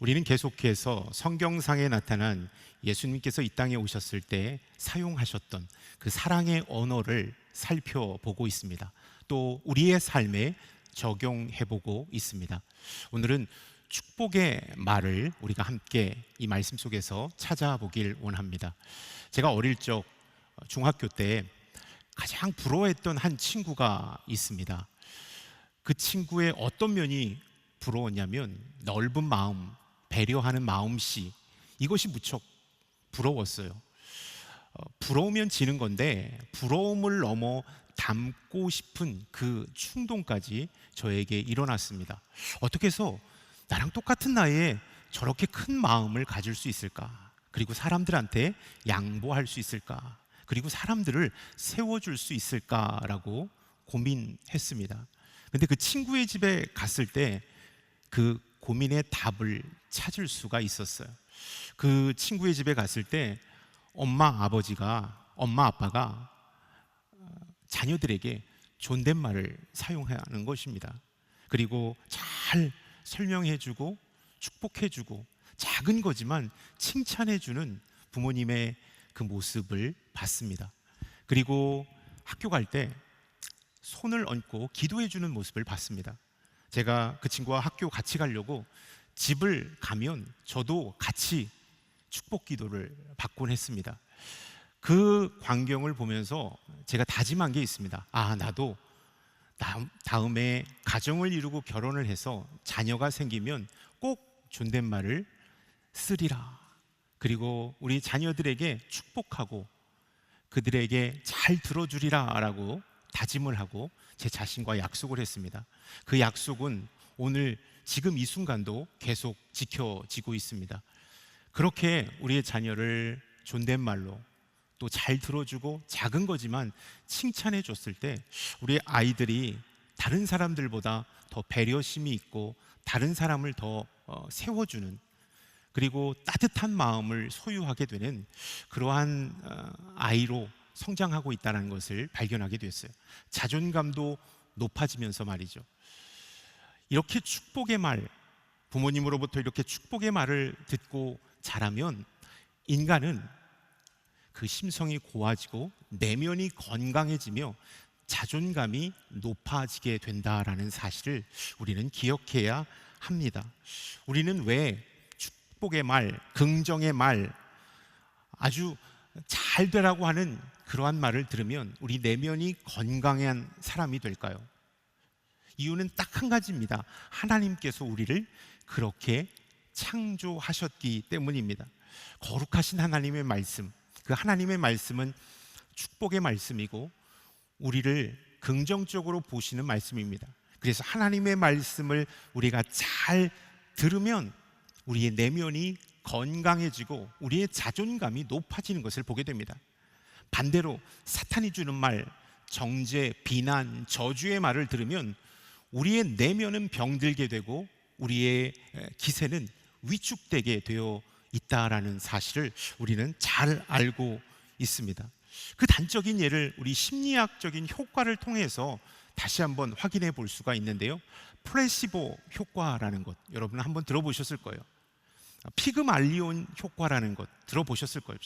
우리는 계속해서 성경상에 나타난 예수님께서 이 땅에 오셨을 때 사용하셨던 그 사랑의 언어를 살펴보고 있습니다. 또 우리의 삶에 적용해보고 있습니다. 오늘은 축복의 말을 우리가 함께 이 말씀 속에서 찾아보길 원합니다. 제가 어릴 적 중학교 때 가장 부러워했던 한 친구가 있습니다. 그 친구의 어떤 면이 부러웠냐면 넓은 마음, 배려하는 마음씨, 이것이 무척 부러웠어요. 부러우면 지는 건데 부러움을 넘어 닮고 싶은 그 충동까지 저에게 일어났습니다. 어떻게 해서 나랑 똑같은 나이에 저렇게 큰 마음을 가질 수 있을까? 그리고 사람들한테 양보할 수 있을까? 그리고 사람들을 세워줄 수 있을까라고 고민했습니다. 근데 그 친구의 집에 갔을 때 그 고민의 답을 찾을 수가 있었어요. 그 친구의 집에 갔을 때 엄마 아빠가 자녀들에게 존댓말을 사용하는 것입니다. 그리고 잘 설명해주고 축복해주고 작은 거지만 칭찬해주는 부모님의 그 모습을 봤습니다. 그리고 학교 갈 때 손을 얹고 기도해주는 모습을 봤습니다. 제가 그 친구와 학교 같이 가려고 집을 가면 저도 같이 축복 기도를 받곤 했습니다. 그 광경을 보면서 제가 다짐한 게 있습니다. 나도 다음에 가정을 이루고 결혼을 해서 자녀가 생기면 꼭 존댓말을 쓰리라. 그리고 우리 자녀들에게 축복하고 그들에게 잘 들어주리라 라고 다짐을 하고 제 자신과 약속을 했습니다. 그 약속은 오늘 지금 이 순간도 계속 지켜지고 있습니다. 그렇게 우리의 자녀를 존댓말로 또 잘 들어주고 작은 거지만 칭찬해 줬을 때 우리 아이들이 다른 사람들보다 더 배려심이 있고 다른 사람을 더 세워주는, 그리고 따뜻한 마음을 소유하게 되는 그러한 아이로 성장하고 있다는 것을 발견하게 됐어요. 자존감도 높아지면서 말이죠. 이렇게 축복의 말, 부모님으로부터 이렇게 축복의 말을 듣고 자라면 인간은 그 심성이 고와지고 내면이 건강해지며 자존감이 높아지게 된다라는 사실을 우리는 기억해야 합니다. 우리는 왜 축복의 말, 긍정의 말, 아주 잘 되라고 하는 그러한 말을 들으면 우리 내면이 건강한 사람이 될까요? 이유는 딱 한 가지입니다. 하나님께서 우리를 그렇게 창조하셨기 때문입니다. 거룩하신 하나님의 말씀, 그 하나님의 말씀은 축복의 말씀이고 우리를 긍정적으로 보시는 말씀입니다. 그래서 하나님의 말씀을 우리가 잘 들으면 우리의 내면이 건강해지고 우리의 자존감이 높아지는 것을 보게 됩니다. 반대로 사탄이 주는 말, 정죄, 비난, 저주의 말을 들으면 우리의 내면은 병들게 되고 우리의 기세는 위축되게 되어 있다라는 사실을 우리는 잘 알고 있습니다. 그 단적인 예를 우리 심리학적인 효과를 통해서 다시 한번 확인해 볼 수가 있는데요. 플래시보 효과라는 것, 여러분 한번 들어보셨을 거예요. 피그말리온 효과라는 것 들어보셨을 거예요.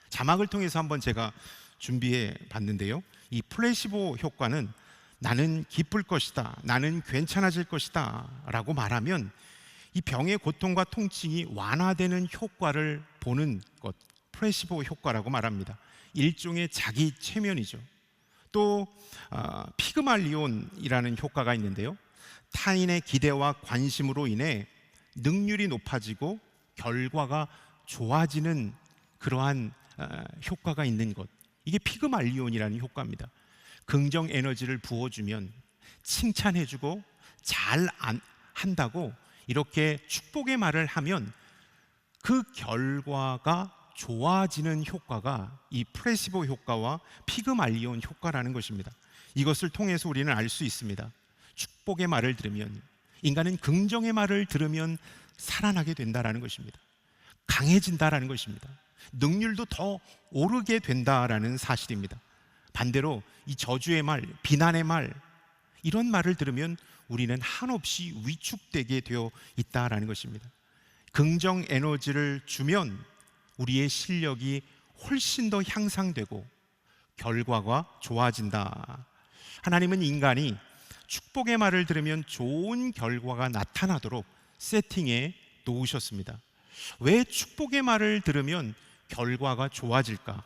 자막을 통해서 한번 제가 준비해 봤는데요. 이 플래시보 효과는 나는 기쁠 것이다, 나는 괜찮아질 것이다 라고 말하면 이 병의 고통과 통증이 완화되는 효과를 보는 것, 플래시보 효과라고 말합니다. 일종의 자기 최면이죠. 또 피그말리온이라는 효과가 있는데요. 타인의 기대와 관심으로 인해 능률이 높아지고 결과가 좋아지는 그러한 효과가 있는 것, 이게 피그말리온이라는 효과입니다. 긍정 에너지를 부어주면 칭찬해주고 잘 한다고 이렇게 축복의 말을 하면 그 결과가 좋아지는 효과가 이 플래시보 효과와 피그말리온 효과라는 것입니다. 이것을 통해서 우리는 알 수 있습니다. 축복의 말을 들으면, 인간은 긍정의 말을 들으면 살아나게 된다라는 것입니다. 강해진다라는 것입니다. 능률도 더 오르게 된다라는 사실입니다. 반대로 이 저주의 말, 비난의 말, 이런 말을 들으면 우리는 한없이 위축되게 되어 있다라는 것입니다. 긍정 에너지를 주면 우리의 실력이 훨씬 더 향상되고 결과가 좋아진다. 하나님은 인간이 축복의 말을 들으면 좋은 결과가 나타나도록 세팅해 놓으셨습니다. 왜 축복의 말을 들으면 결과가 좋아질까?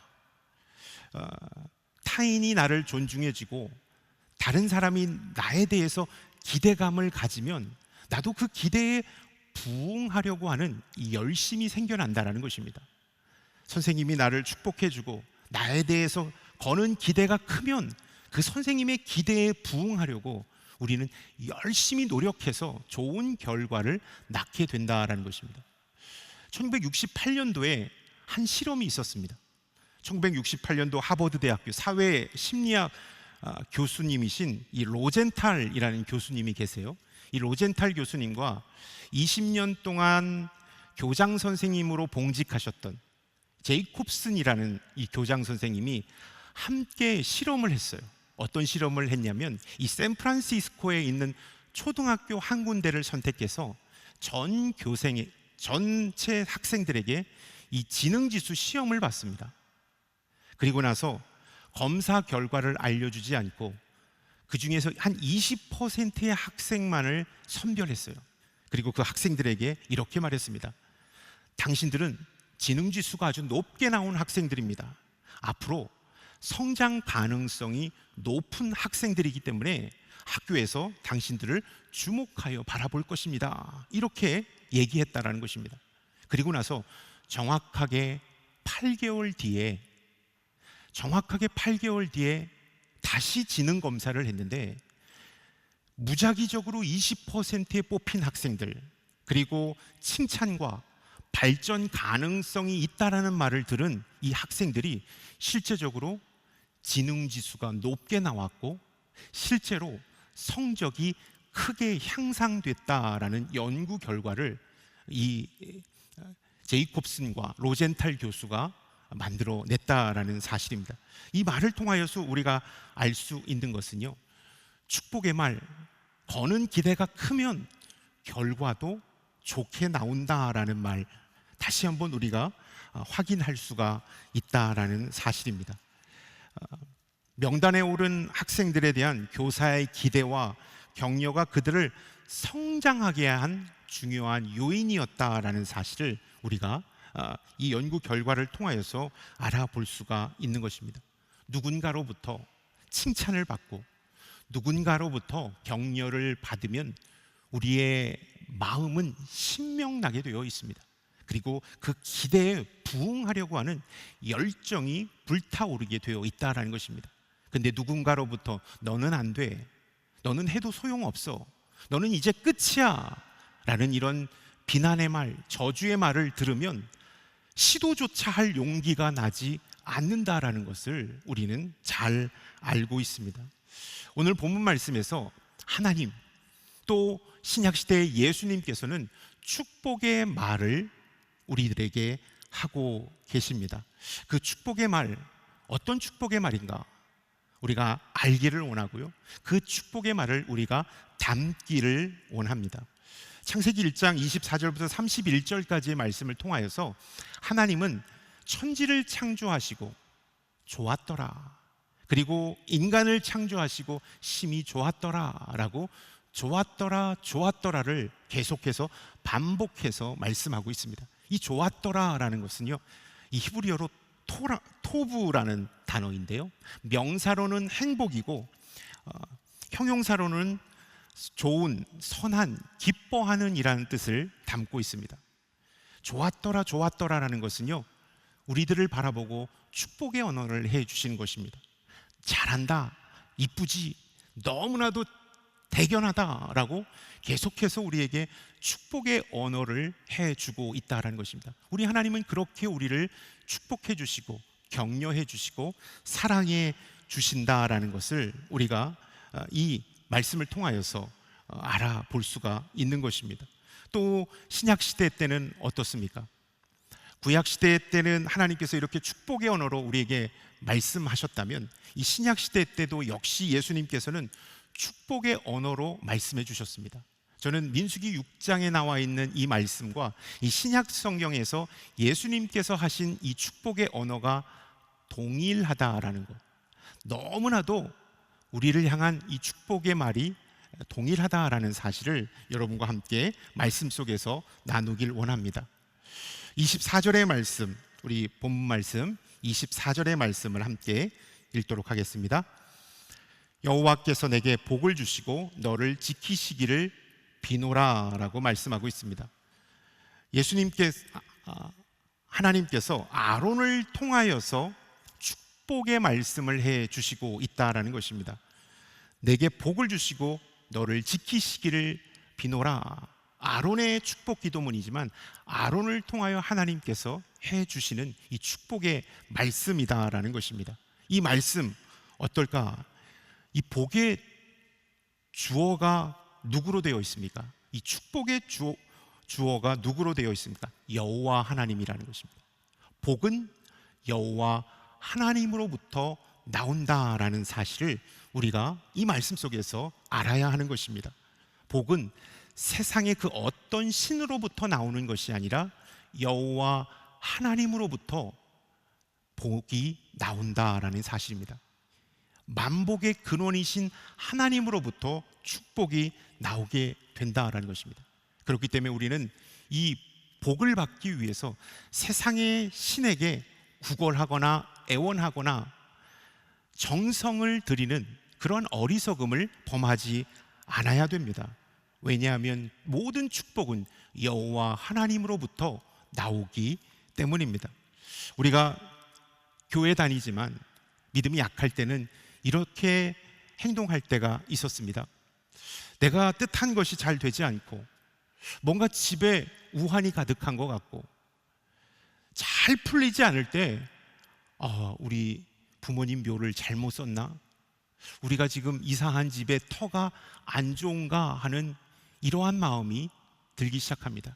타인이 나를 존중해주고 다른 사람이 나에 대해서 기대감을 가지면 나도 그 기대에 부응하려고 하는 이 열심이 생겨난다는 것입니다. 선생님이 나를 축복해주고 나에 대해서 거는 기대가 크면 그 선생님의 기대에 부응하려고 우리는 열심히 노력해서 좋은 결과를 낳게 된다는 것입니다. 1968년도에 한 실험이 있었습니다. 1968년도 하버드 대학교 사회 심리학 교수님이신 이 로젠탈이라는 교수님이 계세요. 이 로젠탈 교수님과 20년 동안 교장 선생님으로 봉직하셨던 제이콥슨이라는 이 교장 선생님이 함께 실험을 했어요. 어떤 실험을 했냐면 이 샌프란시스코에 있는 초등학교 한 군데를 선택해서 전체 학생들에게 이 지능지수 시험을 봤습니다. 그리고 나서 검사 결과를 알려주지 않고 그 중에서 한 20%의 학생만을 선별했어요. 그리고 그 학생들에게 이렇게 말했습니다. 당신들은 지능지수가 아주 높게 나온 학생들입니다. 앞으로 성장 가능성이 높은 학생들이기 때문에 학교에서 당신들을 주목하여 바라볼 것입니다. 이렇게 얘기했다라는 것입니다. 그리고 나서 정확하게 8개월 뒤에 다시 지능 검사를 했는데 무작위적으로 20%에 뽑힌 학생들, 그리고 칭찬과 발전 가능성이 있다라는 말을 들은 이 학생들이 실제적으로 지능 지수가 높게 나왔고 실제로 성적이 크게 향상됐다라는 연구 결과를 이 제이콥슨과 로젠탈 교수가 만들어냈다라는 사실입니다. 이 말을 통하여서 우리가 알 수 있는 것은요, 축복의 말, 거는 기대가 크면 결과도 좋게 나온다라는 말, 다시 한번 우리가 확인할 수가 있다라는 사실입니다. 명단에 오른 학생들에 대한 교사의 기대와 격려가 그들을 성장하게 한 중요한 요인이었다라는 사실을 우리가 이 연구 결과를 통하여서 알아볼 수가 있는 것입니다. 누군가로부터 칭찬을 받고 누군가로부터 격려를 받으면 우리의 마음은 신명나게 되어 있습니다. 그리고 그 기대에 부응하려고 하는 열정이 불타오르게 되어 있다는 것입니다. 근데 누군가로부터 너는 안 돼, 너는 해도 소용없어, 너는 이제 끝이야 라는 이런 비난의 말, 저주의 말을 들으면 시도조차 할 용기가 나지 않는다라는 것을 우리는 잘 알고 있습니다. 오늘 본문 말씀에서 하나님, 또 신약시대의 예수님께서는 축복의 말을 우리들에게 하고 계십니다. 그 축복의 말, 어떤 축복의 말인가 우리가 알기를 원하고요, 그 축복의 말을 우리가 담기를 원합니다. 창세기 1장 24절부터 31절까지의 말씀을 통하여서 하나님은 천지를 창조하시고 좋았더라, 그리고 인간을 창조하시고 심히 좋았더라 라고 좋았더라를 계속해서 반복해서 말씀하고 있습니다. 이 좋았더라 라는 것은요, 이 히브리어로 토부라는 단어인데요, 명사로는 행복이고 형용사로는 좋은, 선한, 기뻐하는 이라는 뜻을 담고 있습니다. 좋았더라라는 것은요, 우리들을 바라보고 축복의 언어를 해 주시는 것입니다. 잘한다, 이쁘지, 너무나도 대견하다라고 계속해서 우리에게 축복의 언어를 해주고 있다는 것입니다. 우리 하나님은 그렇게 우리를 축복해 주시고 격려해 주시고 사랑해 주신다라는 것을 우리가 이 말씀을 통하여서 알아볼 수가 있는 것입니다. 또 신약시대 때는 어떻습니까? 구약시대 때는 하나님께서 이렇게 축복의 언어로 우리에게 말씀하셨다면 이 신약시대 때도 역시 예수님께서는 축복의 언어로 말씀해 주셨습니다. 저는 민수기 6장에 나와 있는 이 말씀과 이 신약 성경에서 예수님께서 하신 이 축복의 언어가 동일하다라는 것, 너무나도 우리를 향한 이 축복의 말이 동일하다라는 사실을 여러분과 함께 말씀 속에서 나누길 원합니다. 24절의 말씀, 우리 본문 말씀 24절의 말씀을 함께 읽도록 하겠습니다. 여호와께서 내게 복을 주시고 너를 지키시기를 비노라 라고 말씀하고 있습니다. 하나님께서 아론을 통하여서 축복의 말씀을 해 주시고 있다라는 것입니다. 내게 복을 주시고 너를 지키시기를 비노라. 아론의 축복 기도문이지만 아론을 통하여 하나님께서 해 주시는 이 축복의 말씀이다라는 것입니다. 이 말씀 어떨까? 이 복의 주어가 누구로 되어 있습니까? 이 축복의 주어가 누구로 되어 있습니까? 여호와 하나님이라는 것입니다. 복은 여호와 하나님으로부터 나온다라는 사실을 우리가 이 말씀 속에서 알아야 하는 것입니다. 복은 세상의 그 어떤 신으로부터 나오는 것이 아니라 여호와 하나님으로부터 복이 나온다라는 사실입니다. 만복의 근원이신 하나님으로부터 축복이 나오게 된다라는 것입니다. 그렇기 때문에 우리는 이 복을 받기 위해서 세상의 신에게 구걸하거나 애원하거나 정성을 들이는 그런 어리석음을 범하지 않아야 됩니다. 왜냐하면 모든 축복은 여호와 하나님으로부터 나오기 때문입니다. 우리가 교회 다니지만 믿음이 약할 때는 이렇게 행동할 때가 있었습니다. 내가 뜻한 것이 잘 되지 않고 뭔가 집에 우환이 가득한 것 같고 잘 풀리지 않을 때 우리 부모님 묘를 잘못 썼나? 우리가 지금 이사한 집에 터가 안 좋은가 하는 이러한 마음이 들기 시작합니다.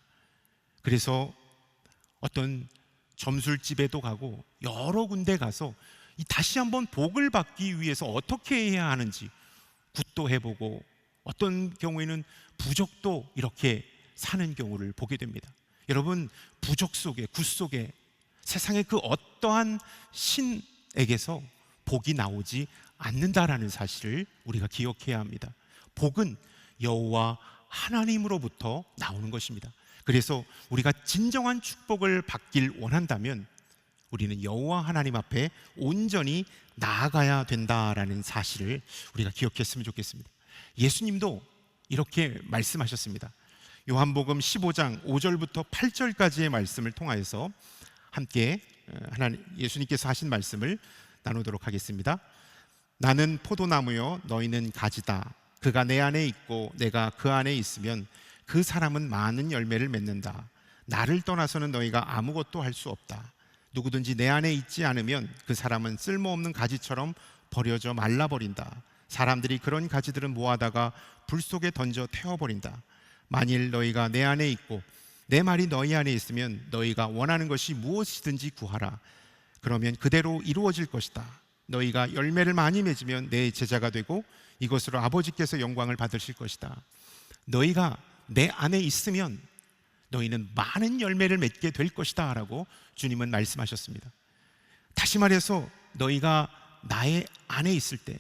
그래서 어떤 점술집에도 가고 여러 군데 가서 다시 한번 복을 받기 위해서 어떻게 해야 하는지 굿도 해보고 어떤 경우에는 부적도 이렇게 사는 경우를 보게 됩니다. 여러분, 부적 속에 굿 속에 세상의 그 어떠한 신에게서 복이 나오지 않는다라는 사실을 우리가 기억해야 합니다. 복은 여호와 하나님으로부터 나오는 것입니다. 그래서 우리가 진정한 축복을 받길 원한다면 우리는 여호와 하나님 앞에 온전히 나아가야 된다라는 사실을 우리가 기억했으면 좋겠습니다. 예수님도 이렇게 말씀하셨습니다. 요한복음 15장 5절부터 8절까지의 말씀을 통하여서 함께 예수님께서 하신 말씀을 나누도록 하겠습니다. 나는 포도나무요 너희는 가지다. 그가 내 안에 있고 내가 그 안에 있으면 그 사람은 많은 열매를 맺는다. 나를 떠나서는 너희가 아무것도 할 수 없다. 누구든지 내 안에 있지 않으면 그 사람은 쓸모없는 가지처럼 버려져 말라버린다. 사람들이 그런 가지들은 모아다가 불 속에 던져 태워버린다. 만일 너희가 내 안에 있고 내 말이 너희 안에 있으면 너희가 원하는 것이 무엇이든지 구하라. 그러면 그대로 이루어질 것이다. 너희가 열매를 많이 맺으면 내 제자가 되고 이것으로 아버지께서 영광을 받으실 것이다. 너희가 내 안에 있으면 너희는 많은 열매를 맺게 될 것이다 라고 주님은 말씀하셨습니다. 다시 말해서 너희가 나의 안에 있을 때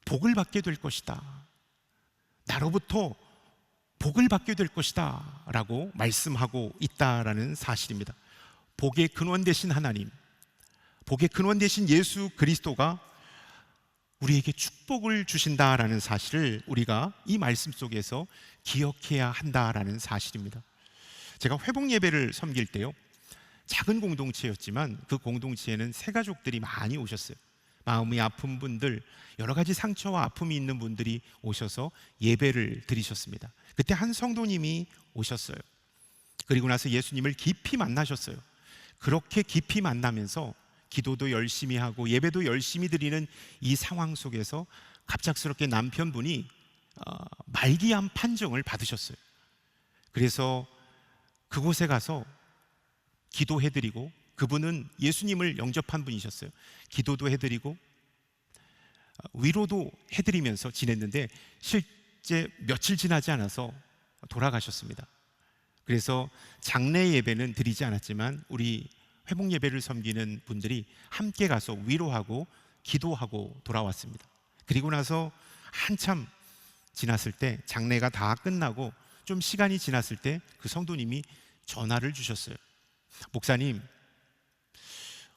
복을 받게 될 것이다. 나로부터 복을 받게 될 것이다 라고 말씀하고 있다라는 사실입니다. 복의 근원 되신 하나님, 복의 근원 되신 예수 그리스도가 우리에게 축복을 주신다라는 사실을 우리가 이 말씀 속에서 기억해야 한다라는 사실입니다. 제가 회복 예배를 섬길 때요, 작은 공동체였지만 그 공동체에는 새 가족들이 많이 오셨어요. 마음이 아픈 분들, 여러 가지 상처와 아픔이 있는 분들이 오셔서 예배를 드리셨습니다. 그때 한 성도님이 오셨어요. 그리고 나서 예수님을 깊이 만나셨어요. 그렇게 깊이 만나면서 기도도 열심히 하고 예배도 열심히 드리는 이 상황 속에서 갑작스럽게 남편분이 말기암 판정을 받으셨어요. 그래서 그곳에 가서 기도해드리고, 그분은 예수님을 영접한 분이셨어요. 기도도 해드리고 위로도 해드리면서 지냈는데 이제 며칠 지나지 않아서 돌아가셨습니다. 그래서 장례 예배는 드리지 않았지만 우리 회복 예배를 섬기는 분들이 함께 가서 위로하고 기도하고 돌아왔습니다. 그리고 나서 한참 지났을 때, 장례가 다 끝나고 좀 시간이 지났을 때 그 성도님이 전화를 주셨어요. 목사님,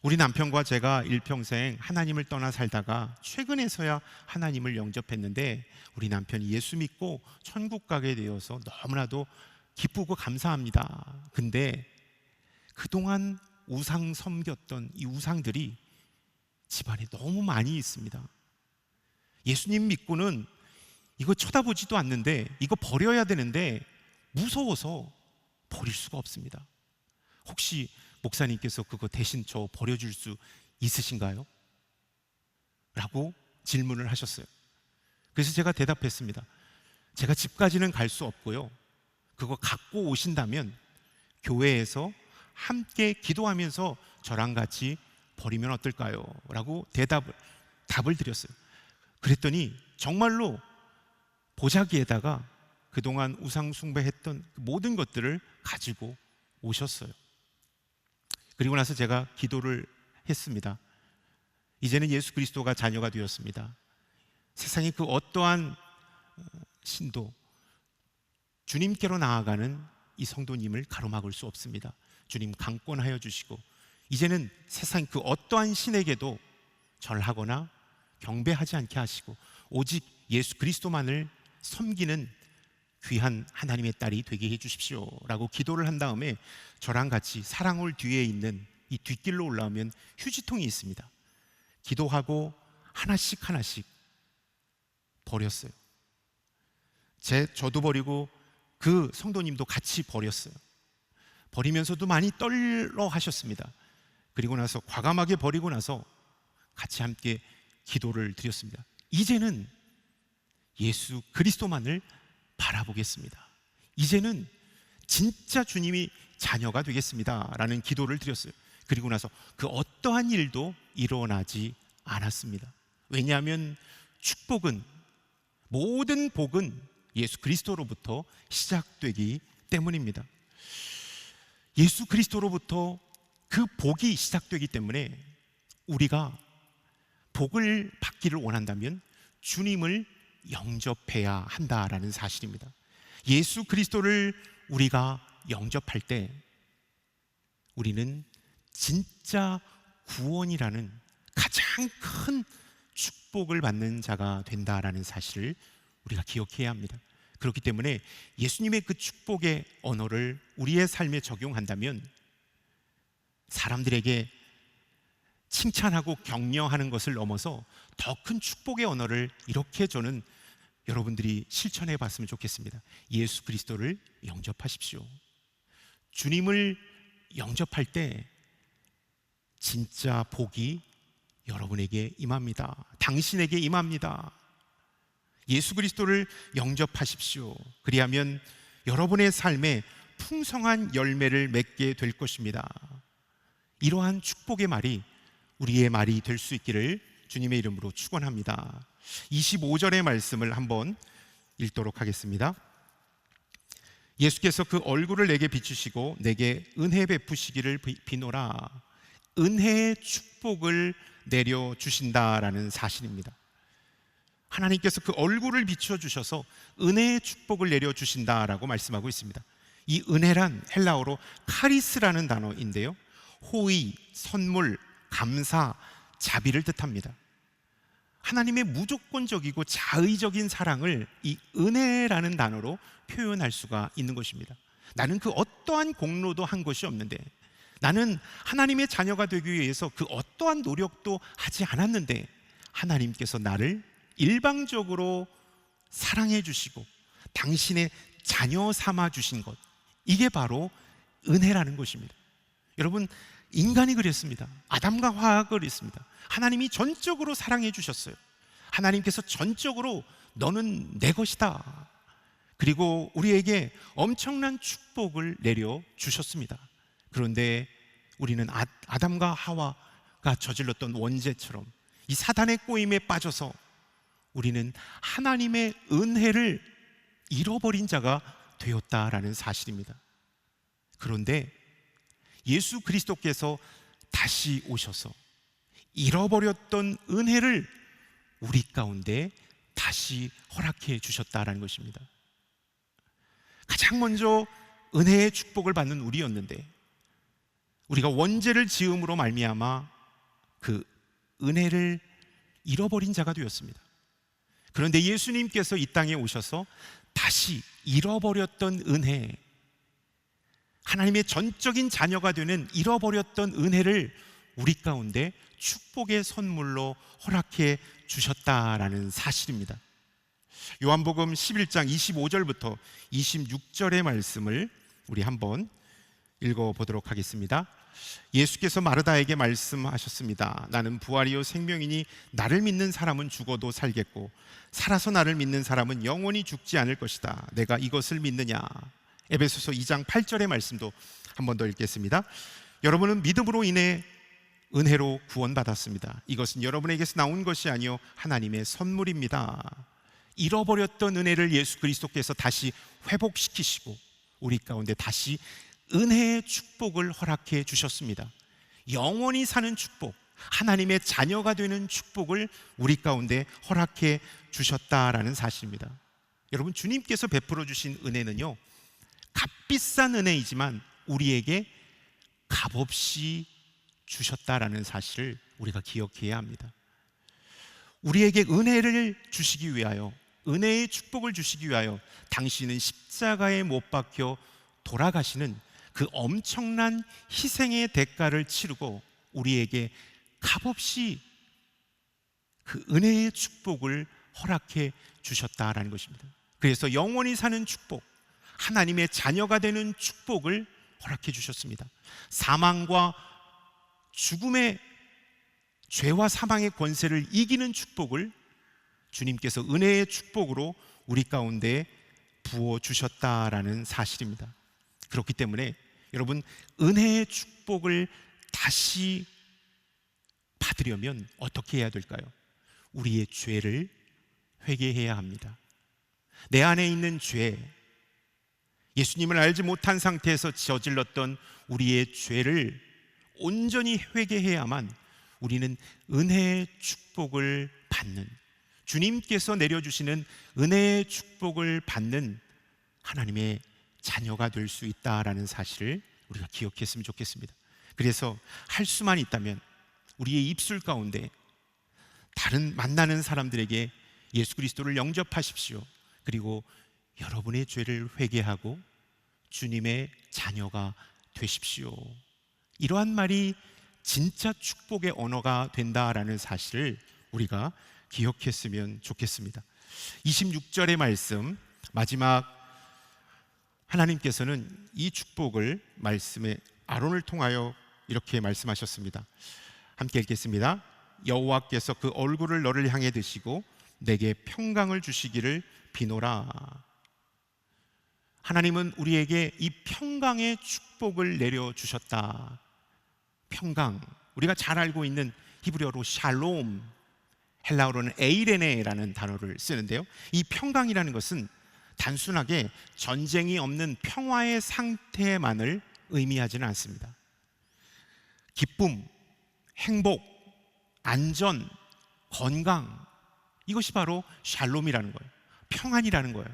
우리 남편과 제가 일평생 하나님을 떠나 살다가 최근에서야 하나님을 영접했는데 우리 남편이 예수 믿고 천국 가게 되어서 너무나도 기쁘고 감사합니다. 근데 그동안 우상 섬겼던 이 우상들이 집안에 너무 많이 있습니다. 예수님 믿고는 이거 쳐다보지도 않는데 이거 버려야 되는데 무서워서 버릴 수가 없습니다. 혹시 목사님께서 그거 대신 저 버려줄 수 있으신가요? 라고 질문을 하셨어요. 그래서 제가 대답했습니다. 제가 집까지는 갈 수 없고요, 그거 갖고 오신다면 교회에서 함께 기도하면서 저랑 같이 버리면 어떨까요? 라고 답을 드렸어요. 그랬더니 정말로 보자기에다가 그동안 우상 숭배했던 모든 것들을 가지고 오셨어요. 그리고 나서 제가 기도를 했습니다. 이제는 예수 그리스도가 자녀가 되었습니다. 세상의 그 어떠한 신도 주님께로 나아가는 이 성도님을 가로막을 수 없습니다. 주님 강권하여 주시고 이제는 세상 그 어떠한 신에게도 절하거나 경배하지 않게 하시고 오직 예수 그리스도만을 섬기는 귀한 하나님의 딸이 되게 해주십시오 라고 기도를 한 다음에 저랑 같이 사랑홀 뒤에 있는 이 뒷길로 올라오면 휴지통이 있습니다. 기도하고 하나씩 버렸어요. 저도 버리고 그 성도님도 같이 버렸어요. 버리면서도 많이 떨려 하셨습니다. 그리고 나서 과감하게 버리고 나서 같이 함께 기도를 드렸습니다. 이제는 예수 그리스도만을 바라보겠습니다. 이제는 진짜 주님이 자녀가 되겠습니다 라는 기도를 드렸어요. 그리고 나서 그 어떠한 일도 일어나지 않았습니다. 왜냐하면 축복은, 모든 복은 예수 그리스도로부터 시작되기 때문입니다. 예수 그리스도로부터 그 복이 시작되기 때문에 우리가 복을 받기를 원한다면 주님을 영접해야 한다라는 사실입니다. 예수 그리스도를 우리가 영접할 때 우리는 진짜 구원이라는 가장 큰 축복을 받는 자가 된다라는 사실을 우리가 기억해야 합니다. 그렇기 때문에 예수님의 그 축복의 언어를 우리의 삶에 적용한다면 사람들에게 칭찬하고 격려하는 것을 넘어서 더 큰 축복의 언어를 이렇게 저는 여러분들이 실천해 봤으면 좋겠습니다. 예수 그리스도를 영접하십시오. 주님을 영접할 때 진짜 복이 여러분에게 임합니다. 당신에게 임합니다. 예수 그리스도를 영접하십시오. 그리하면 여러분의 삶에 풍성한 열매를 맺게 될 것입니다. 이러한 축복의 말이 우리의 말이 될 수 있기를 주님의 이름으로 축원합니다. 25절의 말씀을 한번 읽도록 하겠습니다. 예수께서 그 얼굴을 내게 비추시고 내게 은혜 베푸시기를 비노라. 은혜의 축복을 내려주신다라는 사실입니다. 하나님께서 그 얼굴을 비춰주셔서 은혜의 축복을 내려주신다라고 말씀하고 있습니다. 이 은혜란 헬라어로 카리스라는 단어인데요, 호의, 선물, 감사, 자비를 뜻합니다. 하나님의 무조건적이고 자의적인 사랑을 이 은혜라는 단어로 표현할 수가 있는 것입니다. 나는 그 어떠한 공로도 한 것이 없는데, 나는 하나님의 자녀가 되기 위해서 그 어떠한 노력도 하지 않았는데 하나님께서 나를 일방적으로 사랑해 주시고 당신의 자녀 삼아 주신 것, 이게 바로 은혜라는 것입니다. 여러분, 인간이 그랬습니다. 아담과 화가 그랬습니다. 하나님이 전적으로 사랑해 주셨어요. 하나님께서 전적으로 너는 내 것이다, 그리고 우리에게 엄청난 축복을 내려 주셨습니다. 그런데 우리는 아담과 하와가 저질렀던 원죄처럼 이 사단의 꼬임에 빠져서 우리는 하나님의 은혜를 잃어버린 자가 되었다라는 사실입니다. 그런데 예수 그리스도께서 다시 오셔서 잃어버렸던 은혜를 우리 가운데 다시 허락해 주셨다라는 것입니다. 가장 먼저 은혜의 축복을 받는 우리였는데 우리가 원죄를 지음으로 말미암아 그 은혜를 잃어버린 자가 되었습니다. 그런데 예수님께서 이 땅에 오셔서 다시 잃어버렸던 은혜, 하나님의 전적인 자녀가 되는 잃어버렸던 은혜를 우리 가운데 축복의 선물로 허락해 주셨다라는 사실입니다. 요한복음 11장 25절부터 26절의 말씀을 우리 한번 읽어보도록 하겠습니다. 예수께서 마르다에게 말씀하셨습니다. 나는 부활이요 생명이니 나를 믿는 사람은 죽어도 살겠고 살아서 나를 믿는 사람은 영원히 죽지 않을 것이다. 내가 이것을 믿느냐? 에베소서 2장 8절의 말씀도 한 번 더 읽겠습니다. 여러분은 믿음으로 인해 은혜로 구원받았습니다. 이것은 여러분에게서 나온 것이 아니요 하나님의 선물입니다. 잃어버렸던 은혜를 예수 그리스도께서 다시 회복시키시고 우리 가운데 다시 은혜의 축복을 허락해 주셨습니다. 영원히 사는 축복, 하나님의 자녀가 되는 축복을 우리 가운데 허락해 주셨다라는 사실입니다. 여러분, 주님께서 베풀어 주신 은혜는요, 값비싼 은혜이지만 우리에게 값없이 주셨다라는 사실을 우리가 기억해야 합니다. 우리에게 은혜를 주시기 위하여, 은혜의 축복을 주시기 위하여 당신은 십자가에 못 박혀 돌아가시는 그 엄청난 희생의 대가를 치르고 우리에게 값없이 그 은혜의 축복을 허락해 주셨다라는 것입니다. 그래서 영원히 사는 축복, 하나님의 자녀가 되는 축복을 허락해 주셨습니다. 사망과 죽음의 죄와 사망의 권세를 이기는 축복을 주님께서 은혜의 축복으로 우리 가운데 부어 주셨다라는 사실입니다. 그렇기 때문에 여러분, 은혜의 축복을 다시 받으려면 어떻게 해야 될까요? 우리의 죄를 회개해야 합니다. 내 안에 있는 죄, 예수님을 알지 못한 상태에서 저질렀던 우리의 죄를 온전히 회개해야만 우리는 은혜의 축복을 받는, 주님께서 내려주시는 은혜의 축복을 받는 하나님의 자녀가 될 수 있다라는 사실을 우리가 기억했으면 좋겠습니다. 그래서 할 수만 있다면 우리의 입술 가운데 다른 만나는 사람들에게 예수 그리스도를 영접하십시오. 그리고 여러분의 죄를 회개하고 주님의 자녀가 되십시오. 이러한 말이 진짜 축복의 언어가 된다라는 사실을 우리가 기억했으면 좋겠습니다. 26절의 말씀, 마지막 하나님께서는 이 축복을 말씀에 아론을 통하여 이렇게 말씀하셨습니다. 함께 읽겠습니다. 여호와께서 그 얼굴을 너를 향해 드시고 내게 평강을 주시기를 비노라. 하나님은 우리에게 이 평강의 축복을 내려주셨다. 평강, 우리가 잘 알고 있는 히브리어로 샬롬, 헬라어로는 에이레네라는 단어를 쓰는데요, 이 평강이라는 것은 단순하게 전쟁이 없는 평화의 상태만을 의미하지는 않습니다. 기쁨, 행복, 안전, 건강, 이것이 바로 샬롬이라는 거예요. 평안이라는 거예요.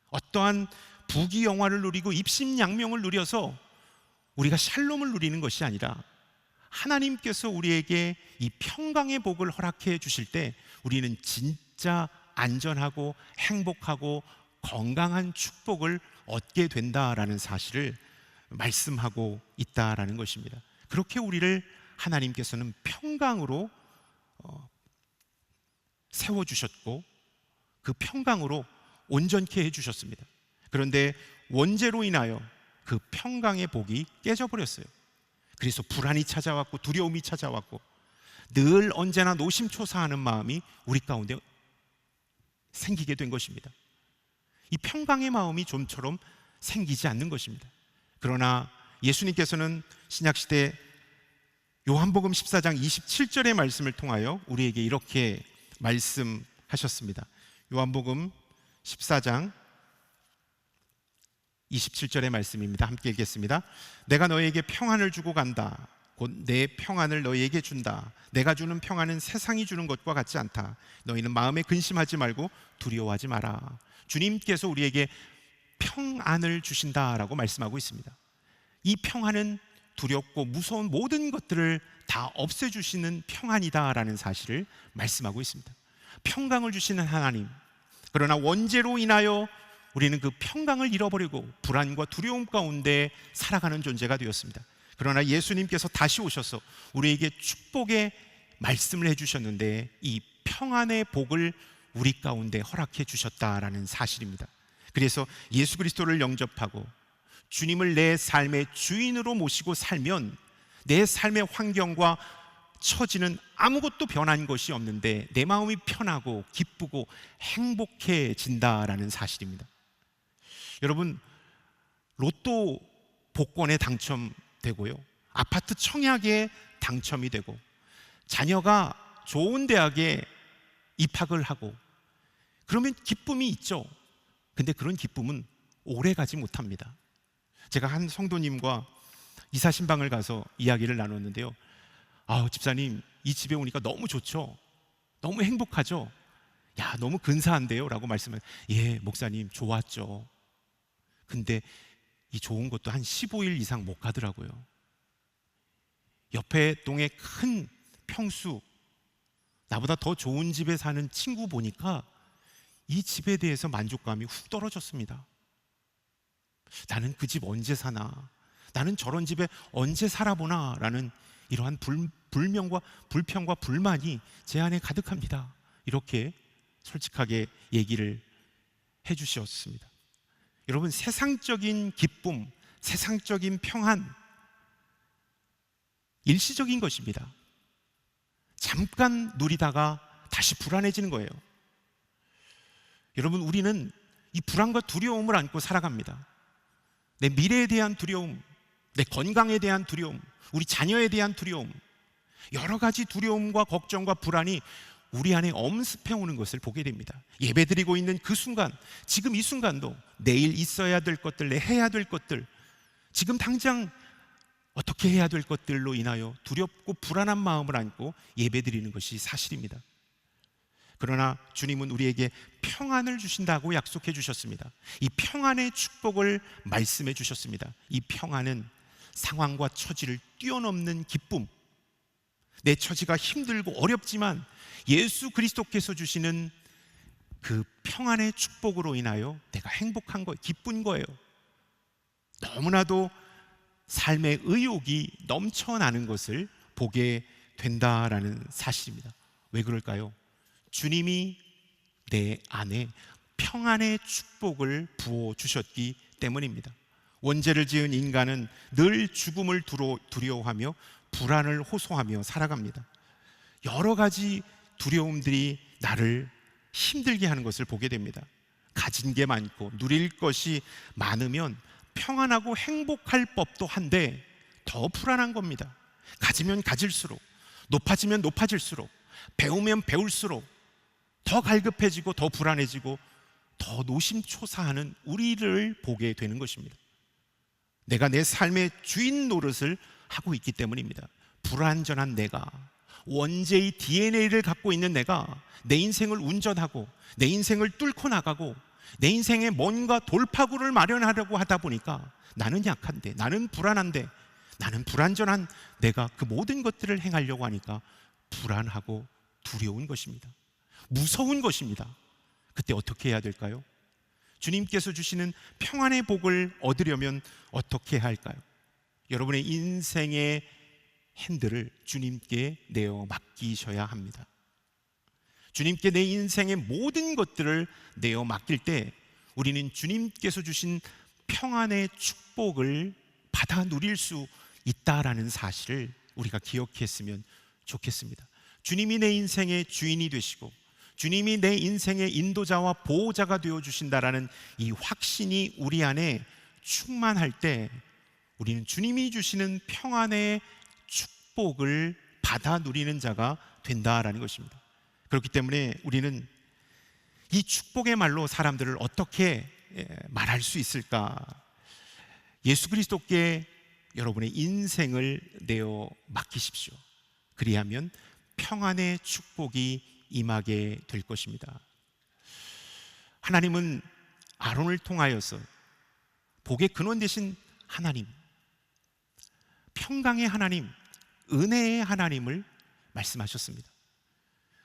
어떠한 부귀영화를 누리고 입신양명을 누려서 우리가 샬롬을 누리는 것이 아니라 하나님께서 우리에게 이 평강의 복을 허락해 주실 때 우리는 진짜 안전하고 행복하고 건강한 축복을 얻게 된다라는 사실을 말씀하고 있다라는 것입니다. 그렇게 우리를 하나님께서는 평강으로 세워주셨고 그 평강으로 온전케 해주셨습니다. 그런데 원죄로 인하여 그 평강의 복이 깨져버렸어요. 그래서 불안이 찾아왔고 두려움이 찾아왔고 늘 언제나 노심초사하는 마음이 우리 가운데 생기게 된 것입니다. 이 평강의 마음이 좀처럼 생기지 않는 것입니다. 그러나 예수님께서는 신약시대 요한복음 14장 27절의 말씀을 통하여 우리에게 이렇게 말씀하셨습니다. 요한복음 14장 27절의 말씀입니다. 함께 읽겠습니다. 내가 너에게 평안을 주고 간다. 곧 내 평안을 너희에게 준다. 내가 주는 평안은 세상이 주는 것과 같지 않다. 너희는 마음에 근심하지 말고 두려워하지 마라. 주님께서 우리에게 평안을 주신다라고 말씀하고 있습니다. 이 평안은 두렵고 무서운 모든 것들을 다 없애주시는 평안이다라는 사실을 말씀하고 있습니다. 평강을 주시는 하나님, 그러나 원죄로 인하여 우리는 그 평강을 잃어버리고 불안과 두려움 가운데 살아가는 존재가 되었습니다. 그러나 예수님께서 다시 오셔서 우리에게 축복의 말씀을 해주셨는데 이 평안의 복을 우리 가운데 허락해 주셨다라는 사실입니다. 그래서 예수 그리스도를 영접하고 주님을 내 삶의 주인으로 모시고 살면 내 삶의 환경과 처지는 아무것도 변한 것이 없는데 내 마음이 편하고 기쁘고 행복해진다라는 사실입니다. 여러분, 로또 복권에 당첨되고요, 아파트 청약에 당첨이 되고 자녀가 좋은 대학에 입학을 하고 그러면 기쁨이 있죠. 근데 그런 기쁨은 오래 가지 못합니다. 제가 한 성도님과 이사 신방을 가서 이야기를 나눴는데요, 집사님, 이 집에 오니까 너무 좋죠? 너무 행복하죠? 야, 너무 근사한데요? 라고 말씀을, 예, 목사님, 좋았죠. 근데 이 좋은 것도 한 15일 이상 못 가더라고요. 옆에 동에 큰 평수, 나보다 더 좋은 집에 사는 친구 보니까 이 집에 대해서 만족감이 훅 떨어졌습니다. 나는 그 집 언제 사나? 나는 저런 집에 언제 살아보나? 라는 이러한 불평과 불만이 제 안에 가득합니다. 이렇게 솔직하게 얘기를 해주셨습니다. 여러분, 세상적인 기쁨, 세상적인 평안, 일시적인 것입니다. 잠깐 누리다가 다시 불안해지는 거예요. 여러분, 우리는 이 불안과 두려움을 안고 살아갑니다. 내 미래에 대한 두려움, 내 건강에 대한 두려움, 우리 자녀에 대한 두려움, 여러 가지 두려움과 걱정과 불안이 우리 안에 엄습해 오는 것을 보게 됩니다. 예배드리고 있는 그 순간, 지금 이 순간도 내일 있어야 될 것들, 내 해야 될 것들, 지금 당장 어떻게 해야 될 것들로 인하여 두렵고 불안한 마음을 안고 예배드리는 것이 사실입니다. 그러나 주님은 우리에게 평안을 주신다고 약속해 주셨습니다. 이 평안의 축복을 말씀해 주셨습니다. 이 평안은 상황과 처지를 뛰어넘는 기쁨, 내 처지가 힘들고 어렵지만 예수 그리스도께서 주시는 그 평안의 축복으로 인하여 내가 행복한 거예요. 기쁜 거예요. 너무나도 삶의 의욕이 넘쳐나는 것을 보게 된다라는 사실입니다. 왜 그럴까요? 주님이 내 안에 평안의 축복을 부어주셨기 때문입니다. 원죄를 지은 인간은 늘 죽음을 두려워하며 불안을 호소하며 살아갑니다. 여러 가지 두려움들이 나를 힘들게 하는 것을 보게 됩니다. 가진 게 많고 누릴 것이 많으면 평안하고 행복할 법도 한데 더 불안한 겁니다. 가지면 가질수록, 높아지면 높아질수록, 배우면 배울수록 더 갈급해지고 더 불안해지고 더 노심초사하는 우리를 보게 되는 것입니다. 내가 내 삶의 주인 노릇을 하고 있기 때문입니다. 불완전한 내가, 원죄의 DNA를 갖고 있는 내가 내 인생을 운전하고 내 인생을 뚫고 나가고 내 인생에 뭔가 돌파구를 마련하려고 하다 보니까 나는 약한데, 나는 불안한데, 나는 불완전한 내가 그 모든 것들을 행하려고 하니까 불안하고 두려운 것입니다. 무서운 것입니다. 그때 어떻게 해야 될까요? 주님께서 주시는 평안의 복을 얻으려면 어떻게 해야 할까요? 여러분의 인생의 핸들을 주님께 내어 맡기셔야 합니다. 주님께 내 인생의 모든 것들을 내어 맡길 때 우리는 주님께서 주신 평안의 축복을 받아 누릴 수 있다라는 사실을 우리가 기억했으면 좋겠습니다. 주님이 내 인생의 주인이 되시고 주님이 내 인생의 인도자와 보호자가 되어주신다라는 이 확신이 우리 안에 충만할 때 우리는 주님이 주시는 평안의 축복을 받아 누리는 자가 된다라는 것입니다. 그렇기 때문에 우리는 이 축복의 말로 사람들을 어떻게 말할 수 있을까? 예수 그리스도께 여러분의 인생을 내어 맡기십시오. 그리하면 평안의 축복이 임하게 될 것입니다. 하나님은 아론을 통하여서 복의 근원 되신 하나님, 평강의 하나님, 은혜의 하나님을 말씀하셨습니다.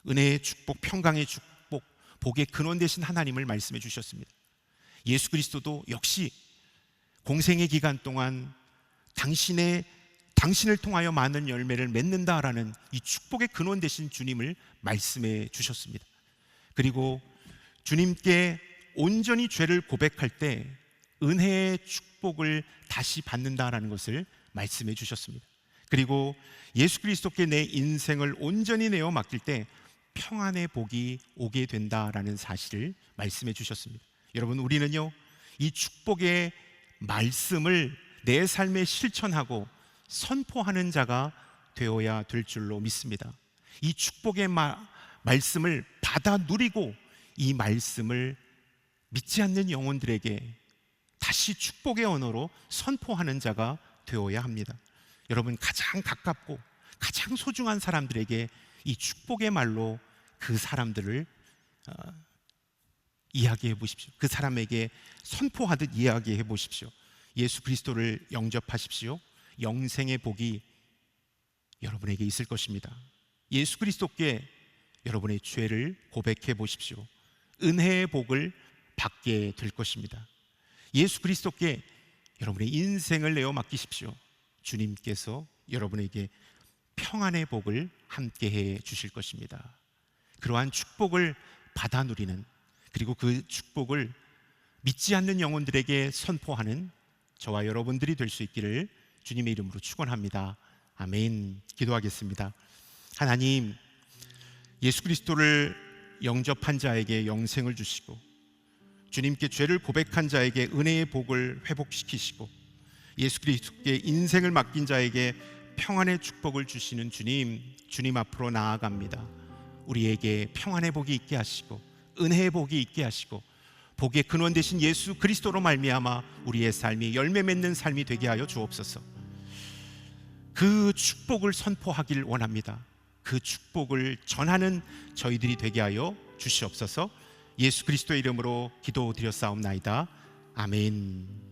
은혜의 축복, 평강의 축복, 복의 근원 되신 하나님을 말씀해 주셨습니다. 예수 그리스도도 역시 공생의 기간 동안 당신을 통하여 많은 열매를 맺는다라는 이 축복의 근원 되신 주님을 말씀해 주셨습니다. 그리고 주님께 온전히 죄를 고백할 때 은혜의 축복을 다시 받는다라는 것을 말씀해 주셨습니다. 그리고 예수 그리스도께 내 인생을 온전히 내어 맡길 때 평안의 복이 오게 된다라는 사실을 말씀해 주셨습니다. 여러분, 우리는요, 이 축복의 말씀을 내 삶에 실천하고 선포하는 자가 되어야 될 줄로 믿습니다. 이 축복의 말씀을 받아 누리고 이 말씀을 믿지 않는 영혼들에게 다시 축복의 언어로 선포하는 자가 되어야 합니다. 여러분, 가장 가깝고 가장 소중한 사람들에게 이 축복의 말로 그 사람들을 이야기해 보십시오. 그 사람에게 선포하듯 이야기해 보십시오. 예수 그리스도를 영접하십시오. 영생의 복이 여러분에게 있을 것입니다. 예수 그리스도께 여러분의 죄를 고백해 보십시오. 은혜의 복을 받게 될 것입니다. 예수 그리스도께 여러분의 인생을 내어 맡기십시오. 주님께서 여러분에게 평안의 복을 함께해 주실 것입니다. 그러한 축복을 받아 누리는, 그리고 그 축복을 믿지 않는 영혼들에게 선포하는 저와 여러분들이 될 수 있기를 주님의 이름으로 축원합니다. 아멘. 기도하겠습니다. 하나님, 예수 그리스도를 영접한 자에게 영생을 주시고 주님께 죄를 고백한 자에게 은혜의 복을 회복시키시고 예수 그리스도께 인생을 맡긴 자에게 평안의 축복을 주시는 주님 앞으로 나아갑니다. 우리에게 평안의 복이 있게 하시고 은혜의 복이 있게 하시고 복의 근원 되신 예수 그리스도로 말미암아 우리의 삶이 열매 맺는 삶이 되게 하여 주옵소서. 그 축복을 선포하길 원합니다. 그 축복을 전하는 저희들이 되게 하여 주시옵소서. 예수 그리스도의 이름으로 기도드렸사옵나이다. 아멘.